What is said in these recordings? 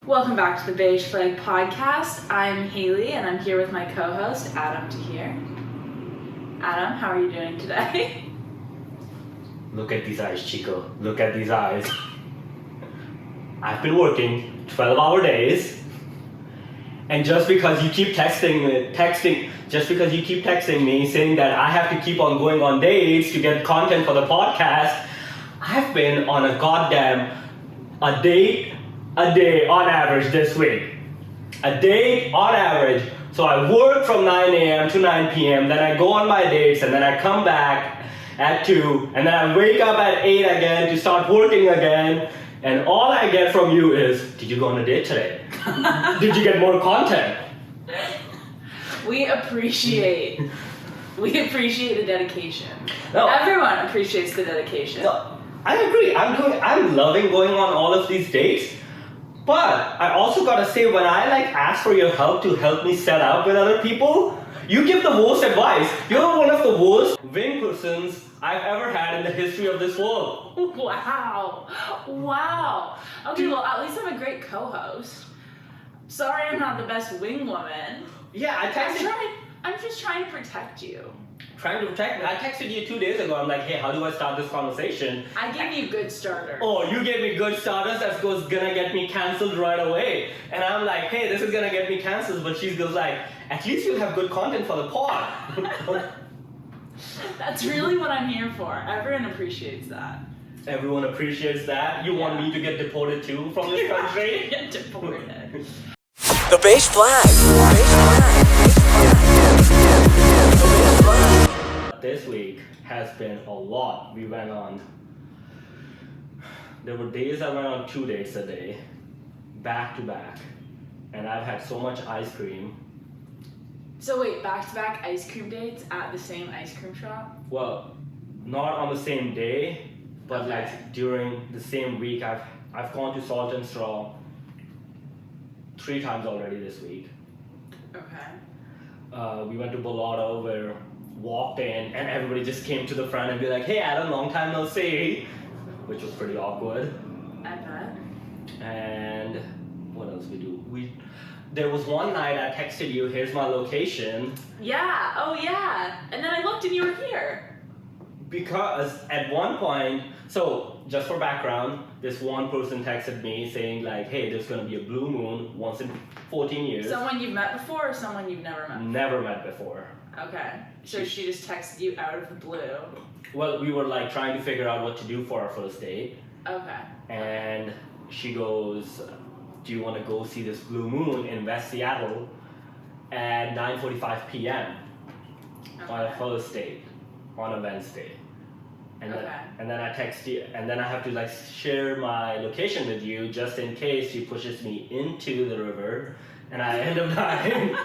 Welcome back to the Beige Flag podcast. I'm Haley and I'm here with my co-host Adam Tahir. Adam, how are you doing today? Look at these eyes, Chico. Look at these eyes. I've been working 12-hour days, and just because you keep texting me saying that I have to keep on going on dates to get content for the podcast, I've been on a goddamn a day on average this week. A day on average. So I work from 9 a.m. to 9 p.m. Then I go on my dates, and then I come back at 2, and then I wake up at 8 again to start working again. And all I get from you is, did you go on a date today? Did you get more content? We appreciate the dedication. No. Everyone appreciates the dedication. No, I agree. I'm loving going on all of these dates. But I also gotta say, when I ask for your help to help me set up with other people, you give the worst advice. You're one of the worst wing persons I've ever had in the history of this world. Wow. Okay, well, at least I'm a great co-host. Sorry I'm not the best wing woman. Yeah, I'm just trying to protect you. Trying to protect me. I texted you 2 days ago. I'm like, hey, how do I start this conversation? I gave you good starters. Oh, you gave me good starters. That's gonna get me cancelled right away. And I'm like, hey, this is gonna get me cancelled. But she goes like, at least you'll have good content for the pod. That's really what I'm here for. Everyone appreciates that. Everyone appreciates that. You want me to get deported too from this country? Get deported. The Beige Flag. This week has been a lot. We went on. There were days I went on 2 dates a day, back to back, and I've had so much ice cream. So wait, back-to-back ice cream dates at the same ice cream shop? Well, not on the same day, but Okay. during the same week. I've gone to Salt and Straw 3 times already this week. Okay. We went to Bolado where walked in and everybody just came to the front and be like, hey Adam, long time no see, which was pretty awkward. I bet. And what else we do? There was one night I texted you, here's my location, Yeah, oh yeah. And then I looked and you were here. because at one point, so just for background, this one person texted me saying like, hey, there's gonna be a blue moon once in 14 years. Someone you've met before or someone you've never met? Never met before. Okay. So she just texted you out of the blue. Well, we were trying to figure out what to do for our first date. Okay. And she goes, do you want to go see this blue moon in West Seattle at 9:45 p.m. on a first date on a Wednesday? And then I text you, and then I have to share my location with you just in case she pushes me into the river and I end up dying.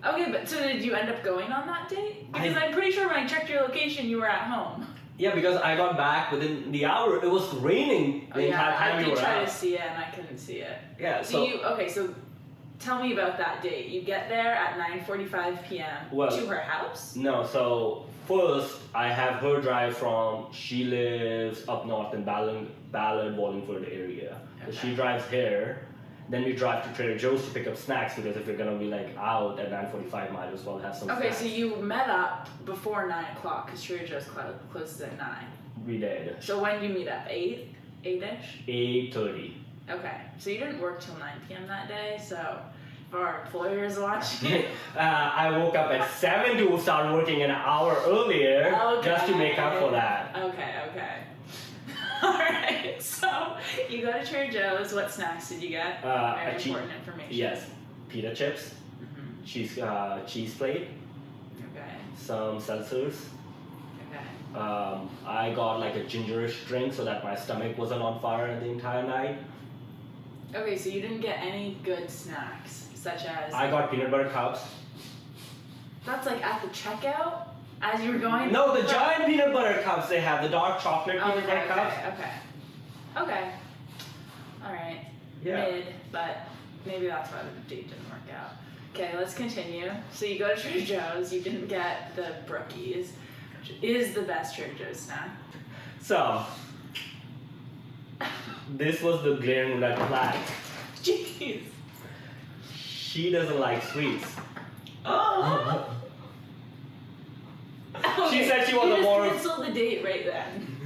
Okay, but so did you end up going on that date? Because I'm pretty sure when I checked your location, you were at home. Yeah, because I got back within the hour. It was raining the entire time we were I did try out. to see it and I couldn't see it. Yeah, So tell me about that date. You get there at 9:45 p.m. to her house? No, so first I have her drive from, she lives up north in Ballard, Wallingford area. So she drives here. Then we drive to Trader Joe's to pick up snacks, because if you're gonna be out at 9:45, might as well have some snacks. Okay, so you met up before 9 o'clock because Trader Joe's closes at 9. We did. So when did you meet up? 8-ish? 8:30. Okay, so you didn't work till 9 p.m. that day, so if our employers watching. I woke up at 7 to start working an hour earlier just to make up for that. Okay. Alright, so you go to Trader Joe's. What snacks did you get? Very important information. Yes, pita chips, cheese plate, Okay. some seltzers. Okay. I got a gingerish drink so that my stomach wasn't on fire the entire night. Okay, so you didn't get any good snacks, such as... I got peanut butter cups. That's at the checkout? As you were going? No, the giant peanut butter cups they have, the dark chocolate peanut butter cups. Okay. Alright. Yeah. Mid, but maybe that's why the date didn't work out. Okay, let's continue. So you go to Trader Joe's, you didn't get the brookies, which is the best Trader Joe's snack. So, this was the glaring red flag. Jeez. She doesn't like sweets. Oh. She said she was you a more. just canceled the date right then.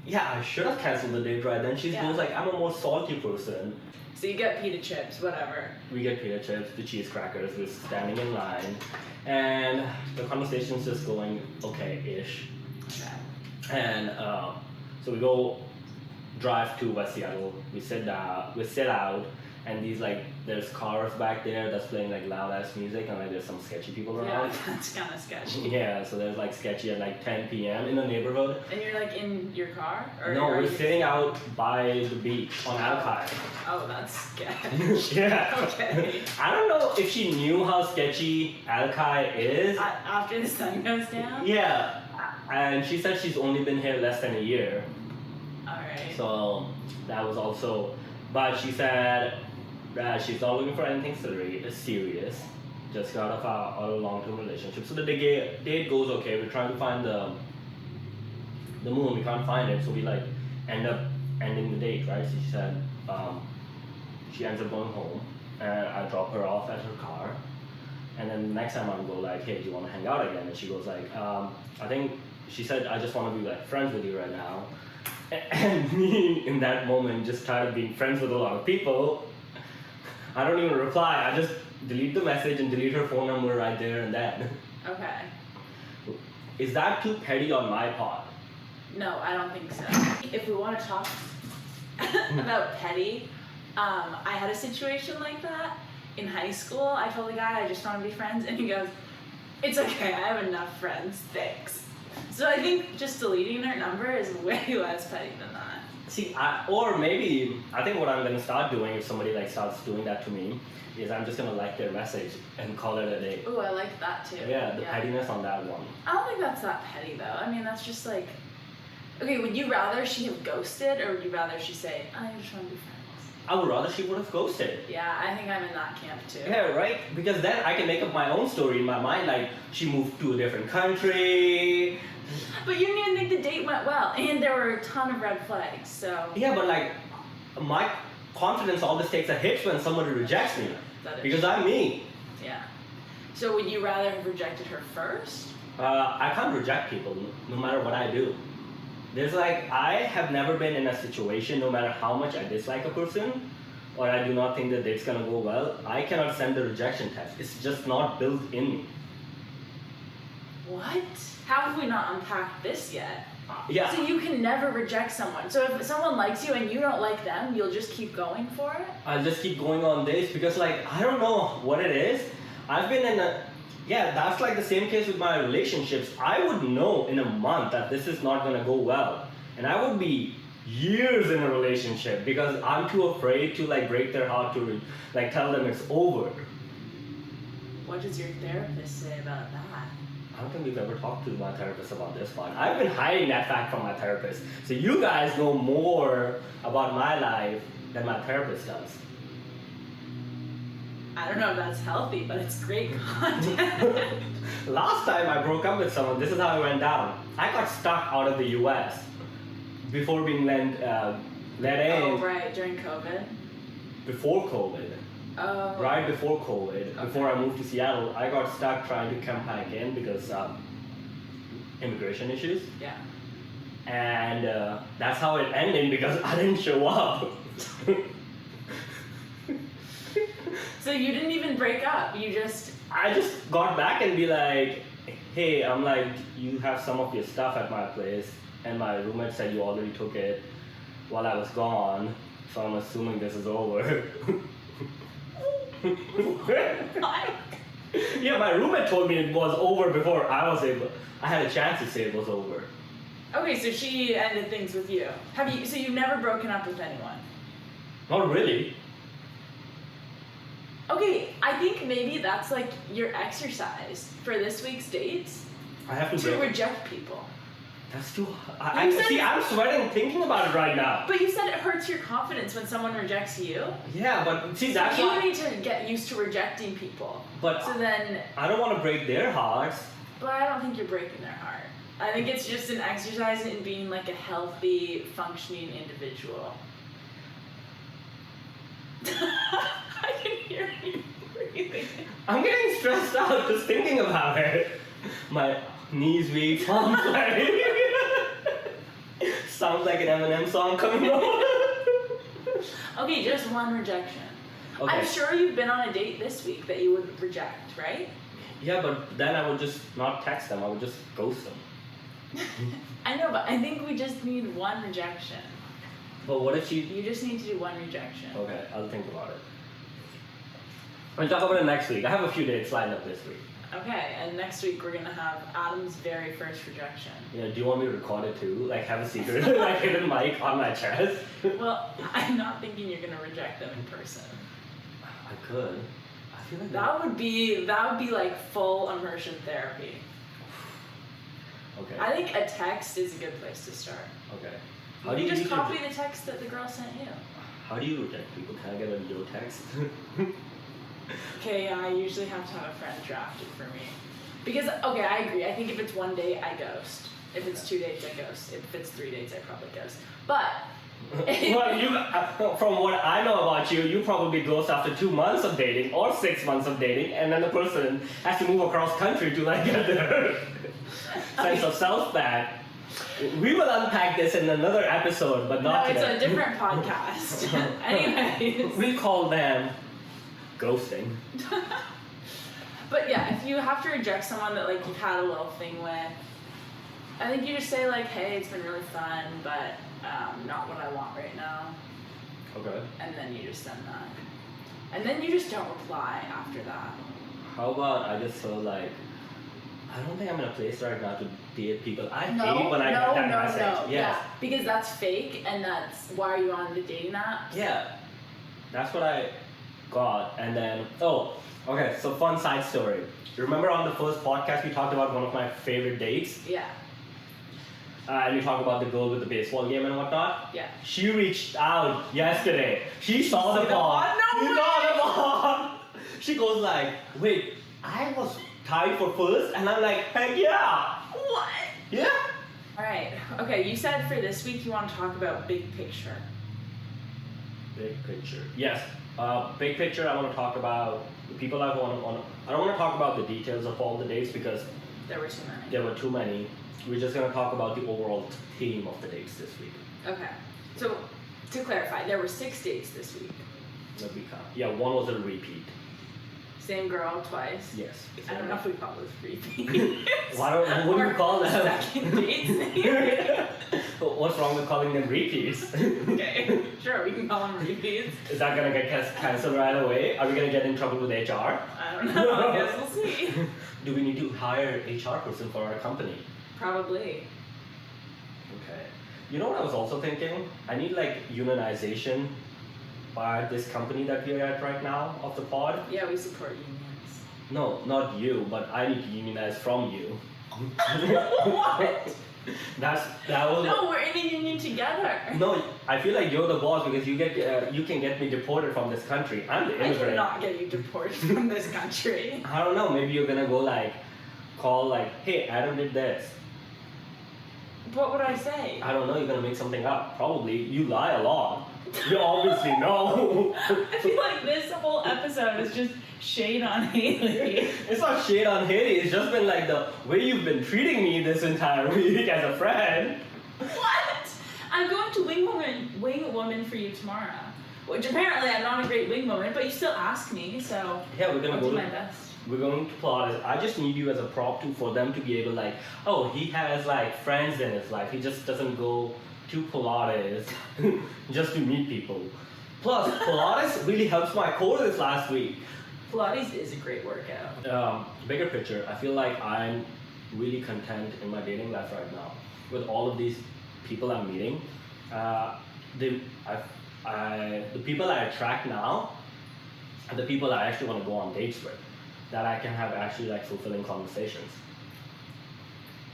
Yeah, I should have canceled the date right then. She Yeah. goes like, I'm a more salty person. So you get pita chips, whatever. We get pita chips, the cheese crackers, we're standing in line, and the conversation's just going okay-ish. Okay. And so we go drive to West Seattle. We sit down, we sit out, and there's cars back there that's playing like loud ass music, and like there's some sketchy people around. Yeah, that's kind of sketchy. Yeah, so there's like sketchy at like 10 p.m. in the neighborhood. And you're like in your car? Or No, are we're you- sitting out by the beach on Alki. Oh, that's sketchy. Yeah. Okay. I don't know if she knew how sketchy Alki is. After the sun goes down? Yeah, and she said she's only been here less than a year. Alright. So that was also, but she said that she's not looking for anything serious, just got out of a long-term relationship. So the date goes okay. We're trying to find the moon. We can't find it, so we like end up ending the date, right? So she said she ends up going home, and I drop her off at her car. And then the next time I go like, hey, do you want to hang out again? And she goes like, I think she said I just want to be like friends with you right now. And me in that moment just started being friends with a lot of people. I don't even reply. I just delete the message and delete her phone number right there and then. Okay. Is that too petty on my part? No, I don't think so. If we want to talk about petty, I had a situation like that in high school. I told the guy I just want to be friends, and he goes, "It's okay, I have enough friends, thanks." So I think just deleting their number is way less petty than that. See, or maybe I think what I'm gonna start doing if somebody like starts doing that to me is I'm just gonna like their message and call it a day. Ooh, I like that too. Yeah, the pettiness on that one. I don't think that's that petty though. I mean, that's just like, okay, would you rather she have ghosted, or would you rather she say, I just want to be friends? I would rather she would have ghosted. Yeah, I think I'm in that camp too. Yeah, right? Because then I can make up my own story in my mind, like she moved to a different country. But you didn't even think the date went well, and there were a ton of red flags, so. Yeah, but like my confidence always takes a hit when somebody rejects me. That is Because I'm me. Yeah. So would you rather have rejected her first? I can't reject people no matter what I do. There's like, I have never been in a situation, no matter how much I dislike a person, or I do not think that it's gonna go well, I cannot send the rejection text. It's just not built in me. What? How have we not unpacked this yet? Yeah. So you can never reject someone. So if someone likes you and you don't like them, you'll just keep going for it? I'll just keep going on this because like, I don't know what it is. I've been in that's like the same case with my relationships. I would know in a month that this is not gonna go well. And I would be years in a relationship because I'm too afraid to like break their heart to like tell them it's over. What does your therapist say about that? I don't think we've ever talked to my therapist about this one. I've been hiding that fact from my therapist. So you guys know more about my life than my therapist does. I don't know if that's healthy, but it's great content. Last time I broke up with someone, this is how it went down. I got stuck out of the US before being let in. Oh, right, during COVID? Before COVID. Oh. Right before COVID, Okay. before I moved to Seattle, I got stuck trying to come back in because immigration issues. Yeah. And that's how it ended because I didn't show up. So you didn't even break up, I just got back and be like, hey, I'm like, you have some of your stuff at my place, and my roommate said you already took it while I was gone, so I'm assuming this is over. Yeah, my roommate told me it was over before I had a chance to say it was over. Okay, so she ended things with you. So you've never broken up with anyone? Not really. Okay, I think maybe that's like your exercise for this week's dates. I have to To break. reject people. That's too. You said- See, I'm sweating thinking about it right now. But you said it hurts your confidence when someone rejects you. Yeah, but see, that's You why. need to get used to rejecting people. But So then, I don't want to break their hearts. but I don't think you're breaking their heart. I think it's just an exercise in being like a healthy, functioning individual. I'm getting stressed out just thinking about it. My knees weak, palms sweaty. Sounds like an Eminem song coming on. Okay, just one rejection. Okay. I'm sure you've been on a date this week that you would reject, right? Yeah, but then I would just not text them. I would just ghost them. I know, but I think we just need one rejection. But what if she... You just need to do one rejection. Okay, I'll think about it. We'll talk about it next week. I have a few dates lined up this week. Okay, and next week we're gonna have Adam's very first rejection. Yeah, do you want me to record it too? Like have a secret, like hidden mic on my chest? Well, I'm not thinking you're gonna reject them in person. I could. I feel like That would be like full immersion therapy. Okay. I think a text is a good place to start. Okay. You can just copy the text that the girl sent you. How do you reject people? Can I get a no text? Okay, I usually have to have a friend draft it for me. Because, okay, I agree. I think if it's one date, I ghost. If it's 2 dates, I ghost. If it's 3 dates, I probably ghost. But... Well, from what I know about you, you probably ghost after 2 months of dating or 6 months of dating, and then the person has to move across country to like get their sense of self back. We will unpack this in another episode, but not today. No, it's a different podcast. Anyways. We call them ghosting. But yeah, if you have to reject someone that like you've had a little thing with, I think you just say like, hey, it's been really fun, but not what I want right now. Okay. And then you just send that. And then you just don't reply after that. How about I just feel like I don't think I'm in a place right now to date people. I hate when I get that message. No. Yes. Yeah, because that's fake, and that's why are you on the dating app? Yeah, that's what I got. And then, okay, so fun side story. Remember on the first podcast we talked about one of my favorite dates? Yeah. And we talked about the girl with the baseball game and whatnot? Yeah. She reached out yesterday. She saw the pod. No She way! saw the pod. She goes like, wait, I was tied for first? And I'm like, heck yeah. What? Yeah. Alright, okay, you said for this week you want to talk about big picture. Big picture. Yes. Big picture, I want to talk about the people I want to. I don't want to talk about the details of all the dates because There were too many. there were too many. We're just going to talk about the overall theme of the dates this week. Okay, so to clarify, there were 6 dates this week. Let me count. Yeah, one was a repeat. Same girl twice. Yes. I don't know if we call those repeat. What do you call them? Second dates. What's wrong with calling them repeats? Okay, sure, we can call them repeats. Is that going to get cancelled right away? Are we going to get in trouble with HR? I don't know, I guess we'll see. Do we need to hire an HR person for our company? Probably. Okay. You know what I was also thinking? I need like unionization by this company that we're at right now of the pod. Yeah, we support unions. No, not you, but I need to unionize from you. What? That was. No, we're in a union together. No, I feel like you're the boss because you can get me deported from this country. I'm the I immigrant. cannot get you deported from this country. I don't know. Maybe you're gonna go like, call like, hey, Adam did this. What would I say? I don't know. You're gonna make something up. Probably. You lie a lot. You obviously know. I feel like this whole episode is just shade on Haley. It's not shade on Haley. It's just been like the way you've been treating me this entire week as a friend. What? I'm going to wing woman for you tomorrow. Which apparently I'm not a great wing woman, but you still ask me, so Yeah, we're gonna I'll go do to. my best. We're going to Pilates. I just need you as a prop for them to be able like, oh, he has like friends in his life. He just doesn't go to Pilates just to meet people. Plus, Pilates really helps my core this last week. Pilates is a great workout. Bigger picture, I feel like I'm really content in my dating life right now with all of these people I'm meeting. The people I attract now are the people I actually want to go on dates with, that I can have actually like fulfilling conversations.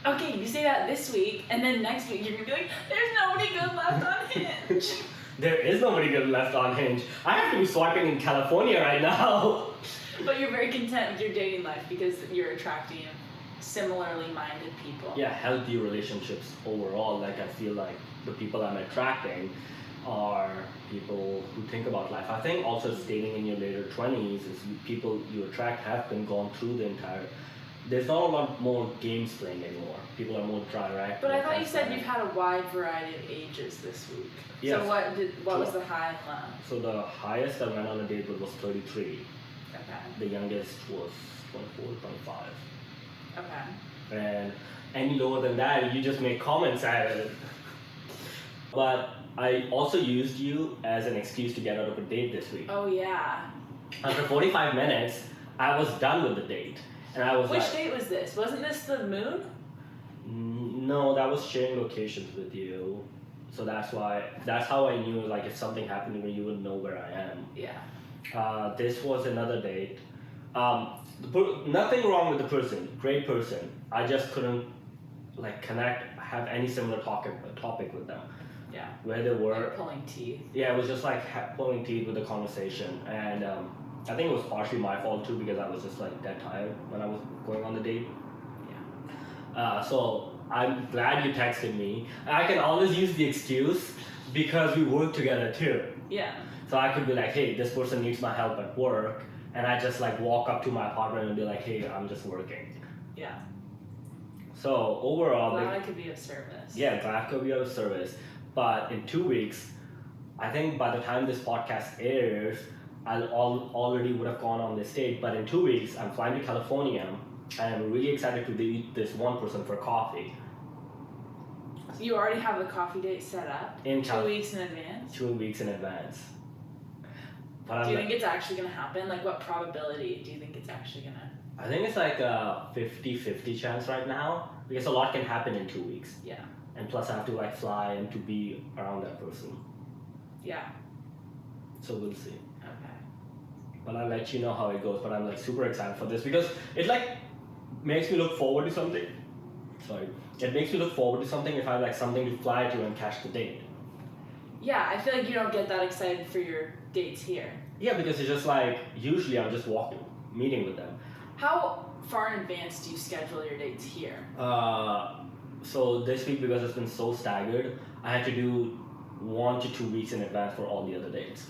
Okay, you say that this week, and then next week you're gonna be like, there's nobody good left on Hinge. There is nobody good left on Hinge. I have to be swiping in California right now. But you're very content with your dating life because you're attracting similarly minded people. Yeah, healthy relationships overall. Like I feel like the people I'm attracting are people who think about life. I think also dating in your later 20s is people you attract have been gone through the entire. There's not a lot more games playing anymore. People are more direct. But I thought you said you've had a wide variety of ages this week. Yes. So what was the high and low? So the highest I went on a date with was 33. Okay. The youngest was 24, 25. Okay. And any lower than that, you just make comments at it. But I also used you as an excuse to get out of a date this week. Oh yeah. After 45 minutes, I was done with the date. And I was Which date was this? Wasn't this the moon? No, that was sharing locations with you. So that's how I knew, like, if something happened to me, you would know where I am. Yeah. This was another date. Nothing wrong with the person, great person. I just couldn't, like, have any similar topic with them. Yeah. Where they were. Like pulling teeth. Yeah, it was just like pulling teeth with the conversation. And I think it was partially my fault too, because I was just like dead tired when I was going on the date. Yeah. So I'm glad you texted me. I can always use the excuse because we work together too. Yeah. So I could be like, hey, this person needs my help at work. And I just like walk up to my apartment and be like, hey, I'm just working. Yeah. So overall, Glad I could be of service. yeah, glad to be of service. But in 2 weeks, I think by the time this podcast airs, already would have gone on this date. But in 2 weeks, I'm flying to California, and I'm really excited to meet this one person for coffee. You already have the coffee date set up? In 2 weeks in advance? 2 weeks in advance. But Do you think it's actually going to happen? Like, what probability do you think it's actually going to? I think it's like a 50-50 chance right now, because a lot can happen in 2 weeks. Yeah. And plus I have to like fly and to be around that person. Yeah. So we'll see. Okay. But I'll let you know how it goes. But I'm like super excited for this because it like makes me look forward to something. Sorry. It makes me look forward to something if I have like something to fly to and catch the date. Yeah, I feel like you don't get that excited for your dates here. Yeah, because it's just like usually I'm just meeting with them. How far in advance do you schedule your dates here? So this week, because it's been so staggered, I had to do 1 to 2 weeks in advance for all the other dates.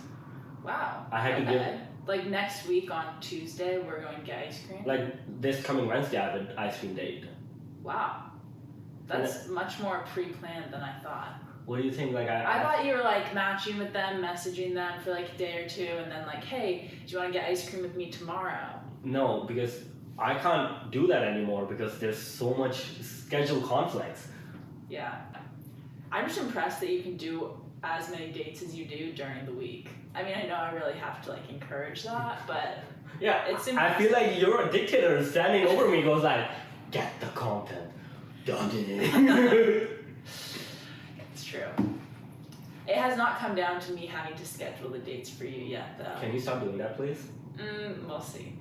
Wow. I had to give like next week on Tuesday, we're going to get ice cream? like this coming Wednesday I have an ice cream date. Wow. That's much more pre-planned than I thought. What do you think? Like I thought you were like matching with them, messaging them for like a day or two, and then like, hey, do you want to get ice cream with me tomorrow? No, because I can't do that anymore because there's so much schedule conflicts. Yeah. I'm just impressed that you can do as many dates as you do during the week. I mean, I know I really have to like encourage that, but yeah, it's I feel like you're a dictator standing over me goes like, get the content. Done it. It's true. It has not come down to me having to schedule the dates for you yet, though. Can you stop doing that, please? We'll see.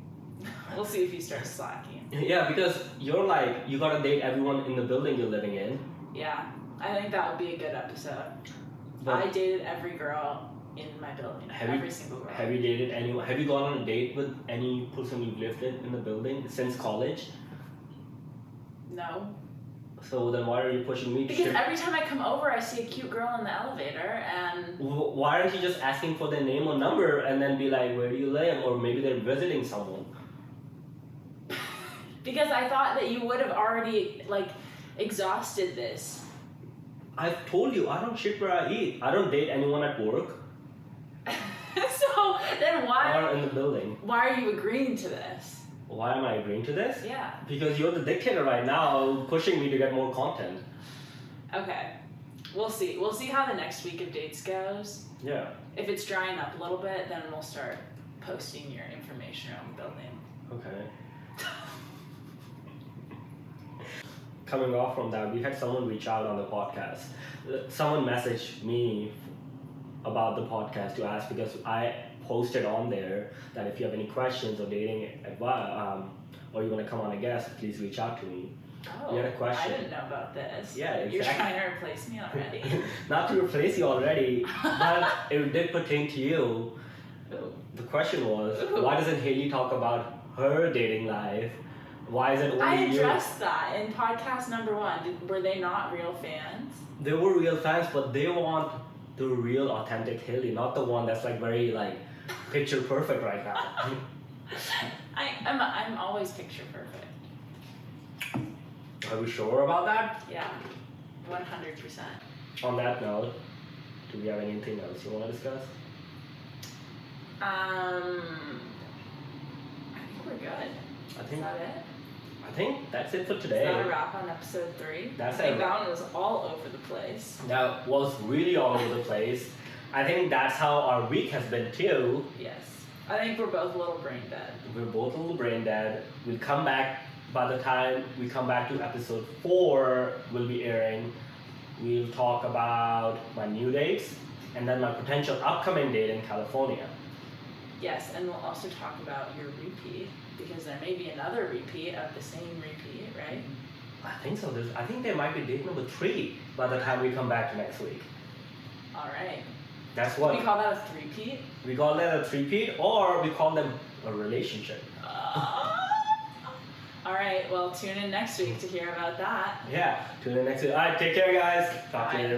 We'll see if you start slacking. Yeah, because you're like, you gotta date everyone in the building you're living in. Yeah, I think that would be a good episode. But I dated every girl in my building. Every single girl. Have you dated anyone? Have you gone on a date with any person you've lived in the building since college? No. So then why are you pushing me to Because every time I come over, I see a cute girl in the elevator, and why aren't you just asking for their name or number and then be like, where do you live? Or maybe they're visiting someone. because I thought that you would have already like exhausted this. I've told you, I don't shit where I eat. I don't date anyone at work So then why? or in the building. Why are you agreeing to this? Why am I agreeing to this? Yeah. Because you're the dictator right now, pushing me to get more content. Okay. We'll see. We'll see how the next week of dates goes. Yeah. If it's drying up a little bit, then we'll start posting your information around the building. Okay. Coming off from that, we had someone reach out on the podcast. Someone messaged me about the podcast to ask because I posted on there that if you have any questions or dating advice, or you want to come on a guest, please reach out to me. Oh, You had a question. I didn't know about this. Yeah, You're exactly. trying to replace me already. Not to replace you already, but it did pertain to you. Ooh. The question was, Ooh. why doesn't Haley talk about her dating life? Why is it only I you? addressed that in podcast number 1. Were they not real fans? They were real fans, but they want the real authentic Haley, not the one that's like very like picture perfect right now. I'm always picture perfect. Are we sure about that? Yeah, 100%. On that note, do we have anything else you want to discuss? I think we're good. Is that it? I think that's it for Is today. that a wrap on episode 3? That's I think a that wrap. one was all over the place. That was really all over the place. I think that's how our week has been too. Yes. I think we're both a little brain dead. We're both a little brain dead. We'll come back, by the time we come back to episode 4 will be airing. We'll talk about my new dates and then my potential upcoming date in California. Yes, and we'll also talk about your repeat, because there may be another repeat of the same repeat, right? I think so. I think there might be date number 3 by the time we come back next week. Alright. That's what We call that a three-peat? we call that a three-peat, or we call them a relationship. Alright, well, tune in next week to hear about that. Yeah, tune in next week. Alright, take care, guys. Talk to you Bye. later.